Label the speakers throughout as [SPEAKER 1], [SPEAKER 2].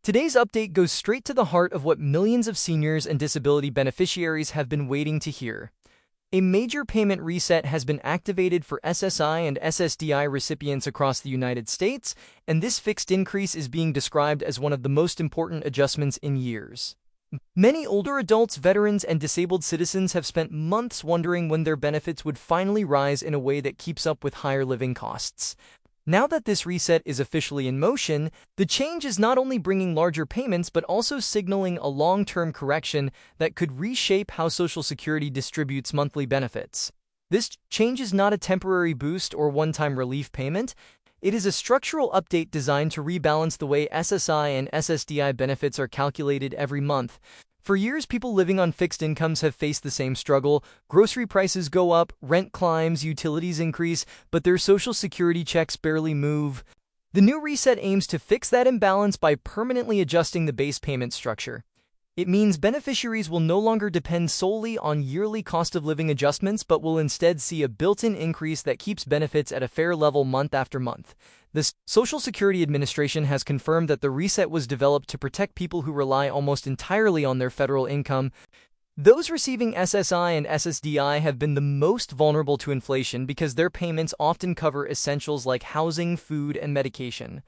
[SPEAKER 1] Today's update goes straight to the heart of what millions of seniors and disability beneficiaries have been waiting to hear. A major payment reset has been activated for SSI and SSDI recipients across the United States, and this fixed increase is being described as one of the most important adjustments in years. Many older adults, veterans, and disabled citizens have spent months wondering when their benefits would finally rise in a way that keeps up with higher living costs. Now that this reset is officially in motion, the change is not only bringing larger payments but also signaling a long-term correction that could reshape how Social Security distributes monthly benefits. This change is not a temporary boost or one-time relief payment. It is a structural update designed to rebalance the way SSI and SSDI benefits are calculated every month. For years, people living on fixed incomes have faced the same struggle. Grocery prices go up, rent climbs, utilities increase, but their Social Security checks barely move. The new reset aims to fix that imbalance by permanently adjusting the base payment structure. It means beneficiaries will no longer depend solely on yearly cost of living adjustments, but will instead see a built-in increase that keeps benefits at a fair level month after month. The Social Security Administration has confirmed that the reset was developed to protect people who rely almost entirely on their federal income. Those receiving SSI and SSDI have been the most vulnerable to inflation because their payments often cover essentials like housing, food, and medication.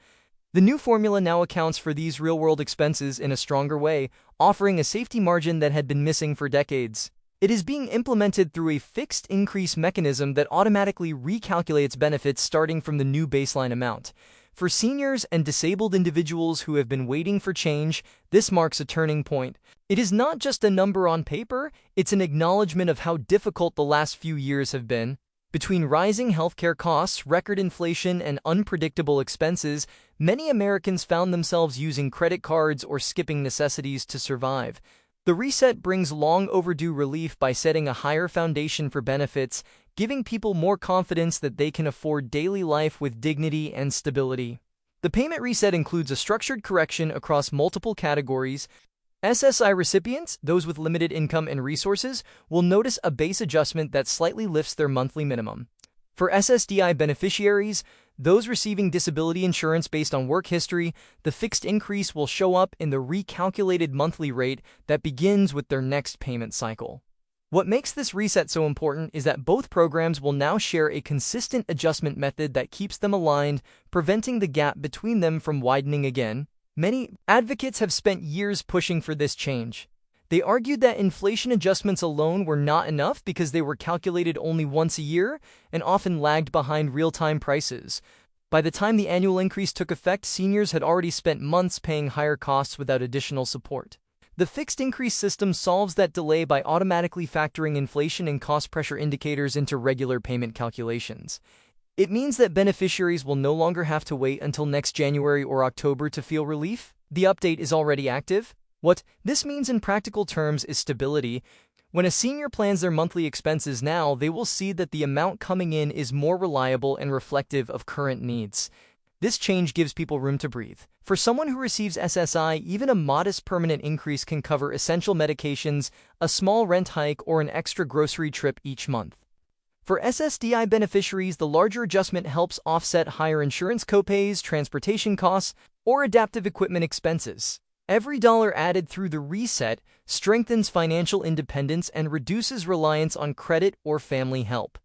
[SPEAKER 1] The new formula now accounts for these real-world expenses in a stronger way, offering a safety margin that had been missing for decades. It is being implemented through a fixed increase mechanism that automatically recalculates benefits starting from the new baseline amount. For seniors and disabled individuals who have been waiting for change, this marks a turning point. It is not just a number on paper, it's an acknowledgement of how difficult the last few years have been. Between rising healthcare costs, record inflation, and unpredictable expenses, many Americans found themselves using credit cards or skipping necessities to survive. The reset brings long overdue relief by setting a higher foundation for benefits, giving people more confidence that they can afford daily life with dignity and stability. The payment reset includes a structured correction across multiple categories. SSI recipients, those with limited income and resources, will notice a base adjustment that slightly lifts their monthly minimum. For SSDI beneficiaries, those receiving disability insurance based on work history, the fixed increase will show up in the recalculated monthly rate that begins with their next payment cycle. What makes this reset so important is that both programs will now share a consistent adjustment method that keeps them aligned, preventing the gap between them from widening again. Many advocates have spent years pushing for this change. They argued that inflation adjustments alone were not enough because they were calculated only once a year and often lagged behind real-time prices. By the time the annual increase took effect, seniors had already spent months paying higher costs without additional support. The fixed increase system solves that delay by automatically factoring inflation and cost pressure indicators into regular payment calculations. It means that beneficiaries will no longer have to wait until next January or October to feel relief. The update is already active. What this means in practical terms is stability. When a senior plans their monthly expenses now, they will see that the amount coming in is more reliable and reflective of current needs. This change gives people room to breathe. For someone who receives SSI, even a modest permanent increase can cover essential medications, a small rent hike, or an extra grocery trip each month. For SSDI beneficiaries, the larger adjustment helps offset higher insurance copays, transportation costs, or adaptive equipment expenses. Every dollar added through the reset strengthens financial independence and reduces reliance on credit or family help.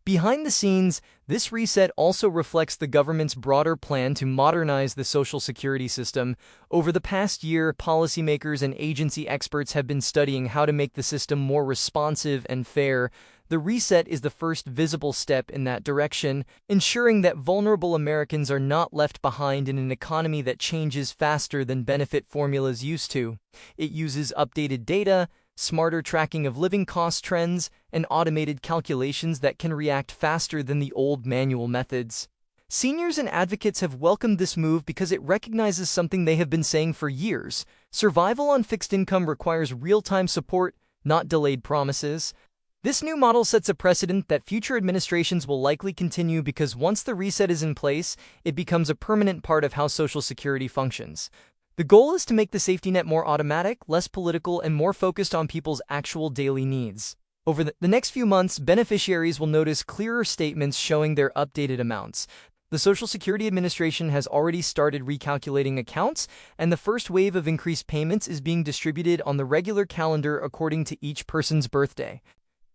[SPEAKER 1] Behind the scenes, this reset also reflects the government's broader plan to modernize the Social Security system. Over the past year, policymakers and agency experts have been studying how to make the system more responsive and fair. The reset is the first visible step in that direction, ensuring that vulnerable Americans are not left behind in an economy that changes faster than benefit formulas used to. It uses updated data, smarter tracking of living cost trends, and automated calculations that can react faster than the old manual methods. Seniors and advocates have welcomed this move because it recognizes something they have been saying for years. Survival on fixed income requires real-time support, not delayed promises. This new model sets a precedent that future administrations will likely continue because once the reset is in place, it becomes a permanent part of how Social Security functions. The goal is to make the safety net more automatic, less political, and more focused on people's actual daily needs. Over the next few months, beneficiaries will notice clearer statements showing their updated amounts. The Social Security Administration has already started recalculating accounts, and the first wave of increased payments is being distributed on the regular calendar according to each person's birthday.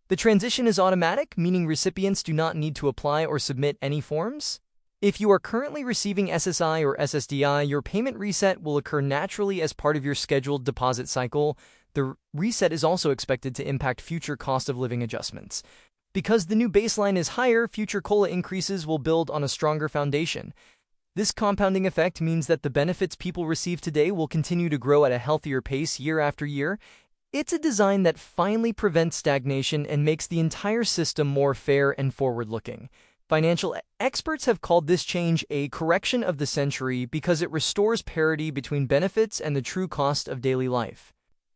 [SPEAKER 1] The transition is automatic, meaning recipients do not need to apply or submit any forms. If you are currently receiving SSI or SSDI, your payment reset will occur naturally as part of your scheduled deposit cycle. The reset is also expected to impact future cost of living adjustments. Because the new baseline is higher, future COLA increases will build on a stronger foundation. This compounding effect means that the benefits people receive today will continue to grow at a healthier pace year after year. It's a design that finally prevents stagnation and makes the entire system more fair and forward-looking. Financial experts have called this change a correction of the century because it restores parity between benefits and the true cost of daily life.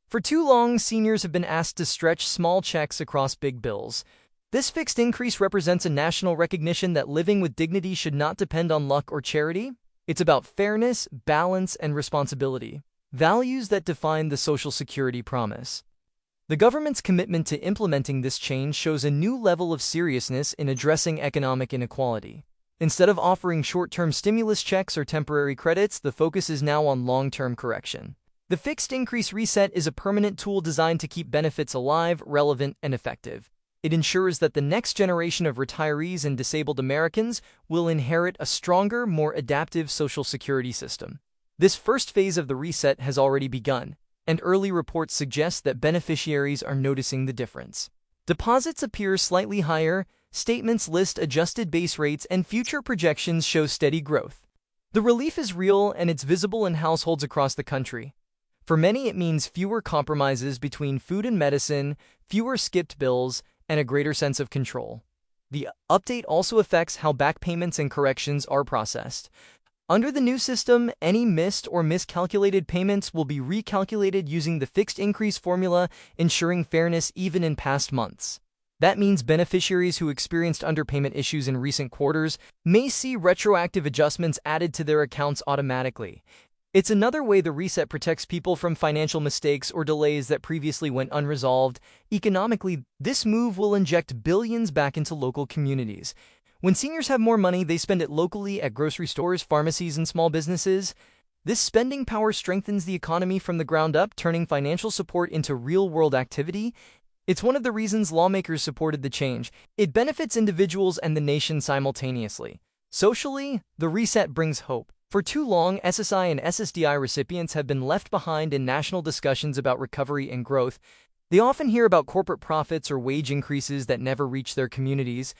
[SPEAKER 1] For too long, seniors have been asked to stretch small checks across big bills. This fixed increase represents a national recognition that living with dignity should not depend on luck or charity. It's about fairness, balance, and responsibility, values that define the Social Security promise. The government's commitment to implementing this change shows a new level of seriousness in addressing economic inequality. Instead of offering short-term stimulus checks or temporary credits, the focus is now on long-term correction. The fixed increase reset is a permanent tool designed to keep benefits alive, relevant, and effective. It ensures that the next generation of retirees and disabled Americans will inherit a stronger, more adaptive Social Security system. This first phase of the reset has already begun, and early reports suggest that beneficiaries are noticing the difference. Deposits appear slightly higher, statements list adjusted base rates, and future projections show steady growth. The relief is real, and it's visible in households across the country. For many, it means fewer compromises between food and medicine, fewer skipped bills, and a greater sense of control. The update also affects how back payments and corrections are processed. Under the new system, any missed or miscalculated payments will be recalculated using the fixed increase formula, ensuring fairness even in past months. That means beneficiaries who experienced underpayment issues in recent quarters may see retroactive adjustments added to their accounts automatically. It's another way the reset protects people from financial mistakes or delays that previously went unresolved. Economically, this move will inject billions back into local communities. When seniors have more money, they spend it locally at grocery stores, pharmacies, and small businesses. This spending power strengthens the economy from the ground up, turning financial support into real-world activity. It's one of the reasons lawmakers supported the change. It benefits individuals and the nation simultaneously. Socially, the reset brings hope. For too long, SSI and SSDI recipients have been left behind in national discussions about recovery and growth. They often hear about corporate profits or wage increases that never reach their communities.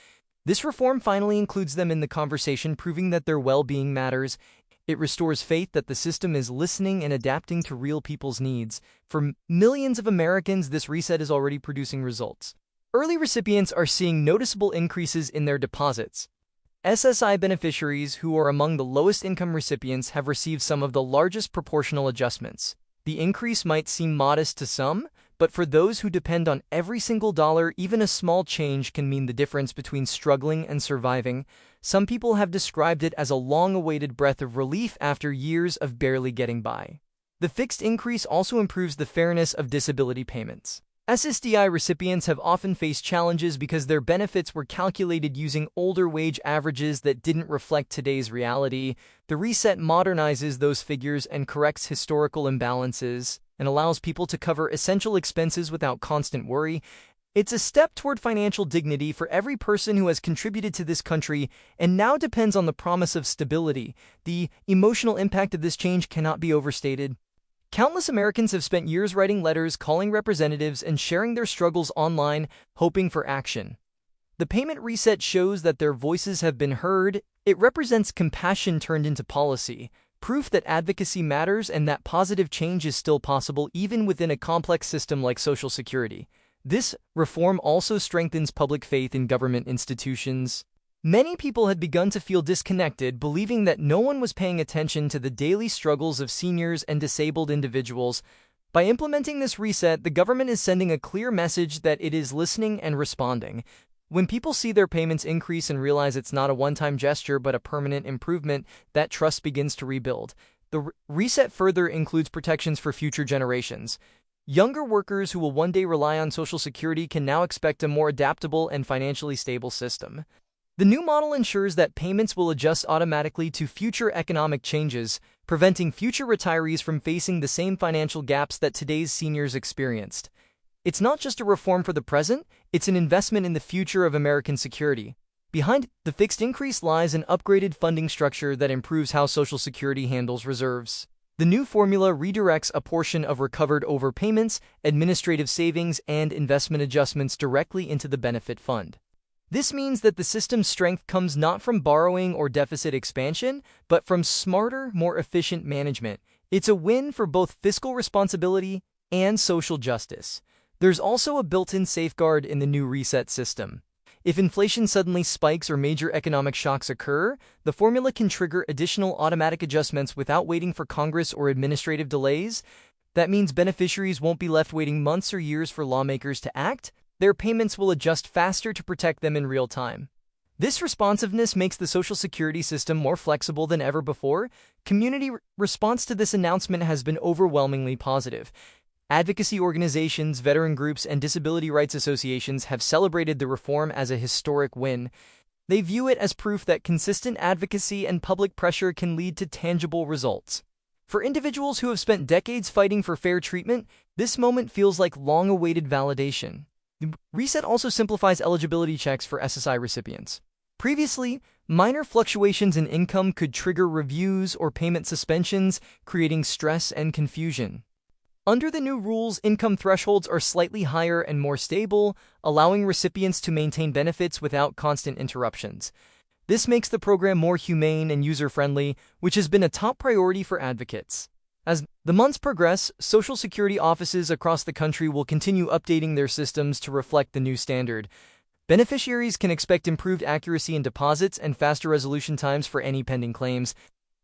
[SPEAKER 1] This reform finally includes them in the conversation, proving that their well-being matters. It restores faith that the system is listening and adapting to real people's needs. For millions of Americans, this reset is already producing results. Early recipients are seeing noticeable increases in their deposits. SSI beneficiaries, who are among the lowest income recipients, have received some of the largest proportional adjustments. The increase might seem modest to some, but for those who depend on every single dollar, even a small change can mean the difference between struggling and surviving. Some people have described it as a long-awaited breath of relief after years of barely getting by. The fixed increase also improves the fairness of disability payments. SSDI recipients have often faced challenges because their benefits were calculated using older wage averages that didn't reflect today's reality. The reset modernizes those figures and corrects historical imbalances and allows people to cover essential expenses without constant worry. It's a step toward financial dignity for every person who has contributed to this country and now depends on the promise of stability. The emotional impact of this change cannot be overstated. Countless Americans have spent years writing letters, calling representatives, and sharing their struggles online, hoping for action. The payment reset shows that their voices have been heard. It represents compassion turned into policy, proof that advocacy matters and that positive change is still possible even within a complex system like Social Security. This reform also strengthens public faith in government institutions. Many people had begun to feel disconnected, believing that no one was paying attention to the daily struggles of seniors and disabled individuals. By implementing this reset, the government is sending a clear message that it is listening and responding. When people see their payments increase and realize it's not a one-time gesture but a permanent improvement, that trust begins to rebuild. The reset further includes protections for future generations. Younger workers who will one day rely on Social Security can now expect a more adaptable and financially stable system. The new model ensures that payments will adjust automatically to future economic changes, preventing future retirees from facing the same financial gaps that today's seniors experienced. It's not just a reform for the present, it's an investment in the future of American security. Behind the fixed increase lies an upgraded funding structure that improves how Social Security handles reserves. The new formula redirects a portion of recovered overpayments, administrative savings, and investment adjustments directly into the benefit fund. This means that the system's strength comes not from borrowing or deficit expansion, but from smarter, more efficient management. It's a win for both fiscal responsibility and social justice. There's also a built-in safeguard in the new reset system. If inflation suddenly spikes or major economic shocks occur, the formula can trigger additional automatic adjustments without waiting for Congress or administrative delays. That means beneficiaries won't be left waiting months or years for lawmakers to act. Their payments will adjust faster to protect them in real time. This responsiveness makes the Social Security system more flexible than ever before. Community response to this announcement has been overwhelmingly positive. Advocacy organizations, veteran groups, and disability rights associations have celebrated the reform as a historic win. They view it as proof that consistent advocacy and public pressure can lead to tangible results. For individuals who have spent decades fighting for fair treatment, this moment feels like long-awaited validation. The reset also simplifies eligibility checks for SSI recipients. Previously, minor fluctuations in income could trigger reviews or payment suspensions, creating stress and confusion. Under the new rules, income thresholds are slightly higher and more stable, allowing recipients to maintain benefits without constant interruptions. This makes the program more humane and user-friendly, which has been a top priority for advocates. As the months progress, Social Security offices across the country will continue updating their systems to reflect the new standard. Beneficiaries can expect improved accuracy in deposits and faster resolution times for any pending claims.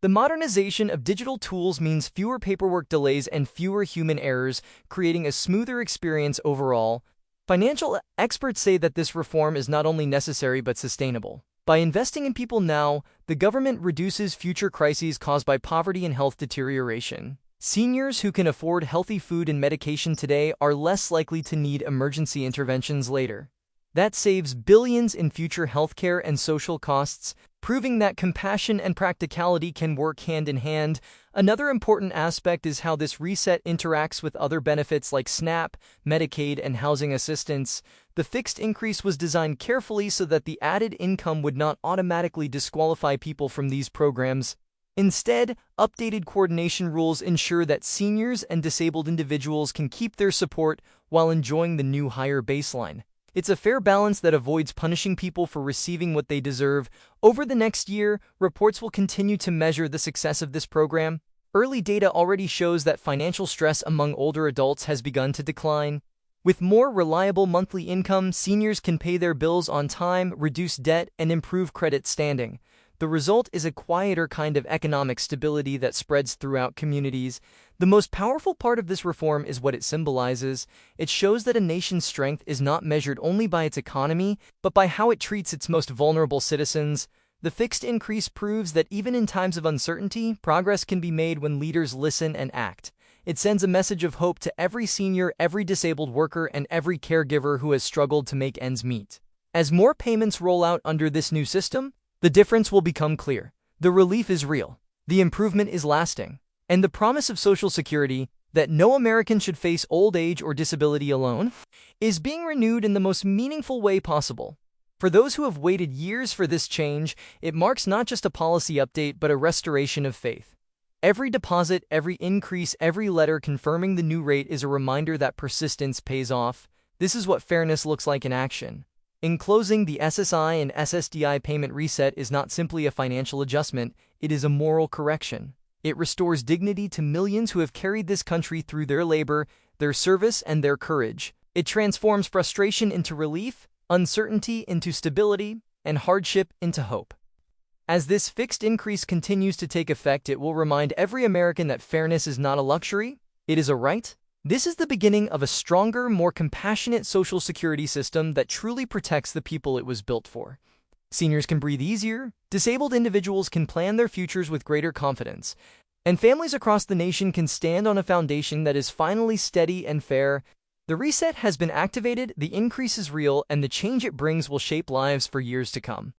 [SPEAKER 1] The modernization of digital tools means fewer paperwork delays and fewer human errors, creating a smoother experience overall. Financial experts say that this reform is not only necessary but sustainable. By investing in people now, the government reduces future crises caused by poverty and health deterioration. Seniors who can afford healthy food and medication today are less likely to need emergency interventions later. That saves billions in future healthcare and social costs, proving that compassion and practicality can work hand in hand. Another important aspect is how this reset interacts with other benefits like SNAP, Medicaid, and housing assistance. The fixed increase was designed carefully so that the added income would not automatically disqualify people from these programs. Instead, updated coordination rules ensure that seniors and disabled individuals can keep their support while enjoying the new higher baseline. It's a fair balance that avoids punishing people for receiving what they deserve. Over the next year, reports will continue to measure the success of this program. Early data already shows that financial stress among older adults has begun to decline. With more reliable monthly income, seniors can pay their bills on time, reduce debt, and improve credit standing. The result is a quieter kind of economic stability that spreads throughout communities. The most powerful part of this reform is what it symbolizes. It shows that a nation's strength is not measured only by its economy, but by how it treats its most vulnerable citizens. The fixed increase proves that even in times of uncertainty, progress can be made when leaders listen and act. It sends a message of hope to every senior, every disabled worker, and every caregiver who has struggled to make ends meet. As more payments roll out under this new system, the difference will become clear. The relief is real, the improvement is lasting, and the promise of Social Security, that no American should face old age or disability alone, is being renewed in the most meaningful way possible. For those who have waited years for this change, it marks not just a policy update but a restoration of faith. Every deposit, every increase, every letter confirming the new rate is a reminder that persistence pays off. This is what fairness looks like in action. In closing, the SSI and SSDI payment reset is not simply a financial adjustment, it is a moral correction. It restores dignity to millions who have carried this country through their labor, their service, and their courage. It transforms frustration into relief, uncertainty into stability, and hardship into hope. As this fixed increase continues to take effect, it will remind every American that fairness is not a luxury, it is a right. This is the beginning of a stronger, more compassionate Social Security system that truly protects the people it was built for. Seniors can breathe easier, disabled individuals can plan their futures with greater confidence, and families across the nation can stand on a foundation that is finally steady and fair. The reset has been activated, the increase is real, and the change it brings will shape lives for years to come.